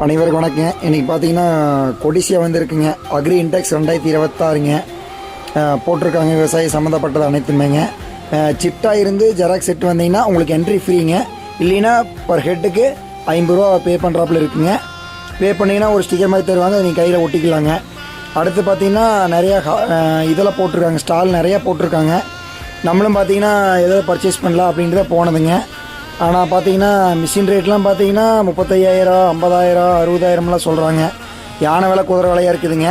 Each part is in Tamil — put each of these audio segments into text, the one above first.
அனைவருக்கும் வணக்கங்க. இன்றைக்கி பார்த்தீங்கன்னா கொடிசியா வந்துருக்குங்க. அக்ரி இன்டெக்ஸ் 2026ங்க போட்டிருக்காங்க. விவசாயம் சம்மந்தப்பட்டது அனைத்துமேங்க. சிப்டாக இருந்து ஜெராக்ஸ் செட் வந்தீங்கன்னா உங்களுக்கு என்ட்ரி ஃப்ரீங்க. இல்லைன்னா பர் ஹெட்டுக்கு 50 ரூபா பே பண்ணுறாப்புல இருக்குங்க. பே பண்ணிங்கன்னா ஒரு ஸ்டிக்கர் மாதிரி தருவாங்க, நீங்கள் கையில் ஒட்டிக்கலாங்க. அடுத்து பார்த்தீங்கன்னா நிறையா இதெல்லாம் போட்டிருக்காங்க, ஸ்டால் நிறையா போட்டிருக்காங்க. நம்மளும் பார்த்தீங்கன்னா எதாவது பர்ச்சேஸ் பண்ணலாம் அப்படின்ட்டு தான் போனதுங்க. ஆனால் பார்த்தீங்கன்னா மிஷின் ரேட்லாம் பார்த்தீங்கன்னா 35,000, 50,000, 60,000லாம் சொல்கிறாங்க. யானை விலை குதிரை விலையாக இருக்குதுங்க.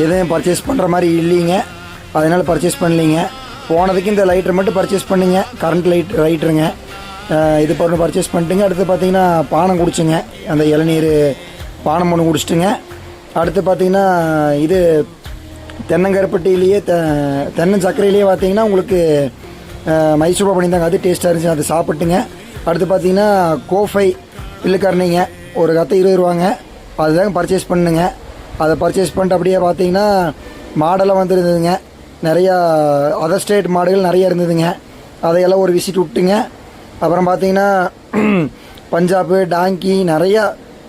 எதுவும் பர்ச்சேஸ் பண்ணுற மாதிரி இல்லைங்க, அதனால் பர்ச்சேஸ் பண்ணலிங்க. போனதுக்கு இந்த லைட்டர் மட்டும் பர்ச்சேஸ் பண்ணிங்க, கரண்ட் லைட்டருங்க. இது பண்ணி பர்ச்சேஸ் பண்ணிட்டுங்க. அடுத்து பார்த்தீங்கன்னா பானம் குடிச்சுங்க, அந்த இளநீர் பானம் ஒன்று குடிச்சிட்டுங்க. அடுத்து பார்த்தீங்கன்னா இது தென்னங்கருப்பட்டிலேயே தென்னை சர்க்கரையிலேயே பார்த்தீங்கன்னா உங்களுக்கு மைசூர்பா பண்ணியிருந்தாங்க, அது டேஸ்ட்டாக இருந்துச்சு, அது சாப்பிட்டுங்க. அடுத்து பார்த்தீங்கன்னா கோஃபை பில்லுக்கரணிங்க, ஒரு கத்தை 20 ரூபாங்க, அதுதாங்க பர்ச்சேஸ் பண்ணுங்க. அதை பர்ச்சேஸ் பண்ணிட்டு அப்படியே பார்த்தீங்கன்னா மாடெல்லாம் வந்துருந்ததுங்க. நிறையா அதர் ஸ்டேட் மாடுகள் நிறைய இருந்ததுங்க, அதையெல்லாம் ஒரு விசிட் விட்டுங்க. அப்புறம் பார்த்தீங்கன்னா பஞ்சாபு டாங்கி நிறையா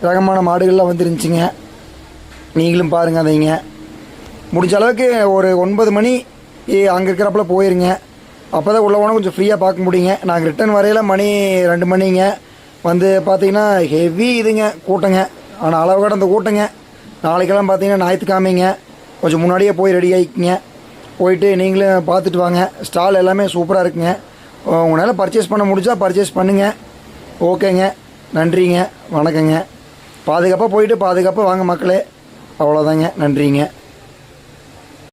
ரகமான மாடுகள்லாம் வந்துருந்துச்சிங்க. நீங்களும் பாருங்கள் அதைங்க. முடிஞ்ச அளவுக்கு ஒரு 9 மணி அங்கே இருக்கிறப்பல போயிருங்க, அப்போ தான் உள்ள போனால் கொஞ்சம் ஃப்ரீயாக பார்க்க முடியுங்க. நாங்கள் ரிட்டன் வரையில் மணி 2 மணிங்க. வந்து பார்த்தீங்கன்னா ஹெவி இதுங்க கூட்டங்க, ஆனால் அளவு கடந்த கூட்டங்க. நாளைக்கெல்லாம் பார்த்தீங்கன்னா ஞாயிற்றுக்கிழமைங்க, கொஞ்சம் முன்னாடியே போய் ரெடி ஆகிக்குங்க. போயிட்டு நீங்களும் பார்த்துட்டு வாங்க. ஸ்டால் எல்லாமே சூப்பராக இருக்குங்க. உங்களால் பர்ச்சேஸ் பண்ண முடிஞ்சா பர்ச்சேஸ் பண்ணுங்கள். ஓகேங்க, நன்றிங்க, வணக்கங்க. பாதுகாப்பாக போயிட்டு பாதுகாப்பாக வாங்க மக்களே. அவ்வளோதாங்க, நன்றிங்க.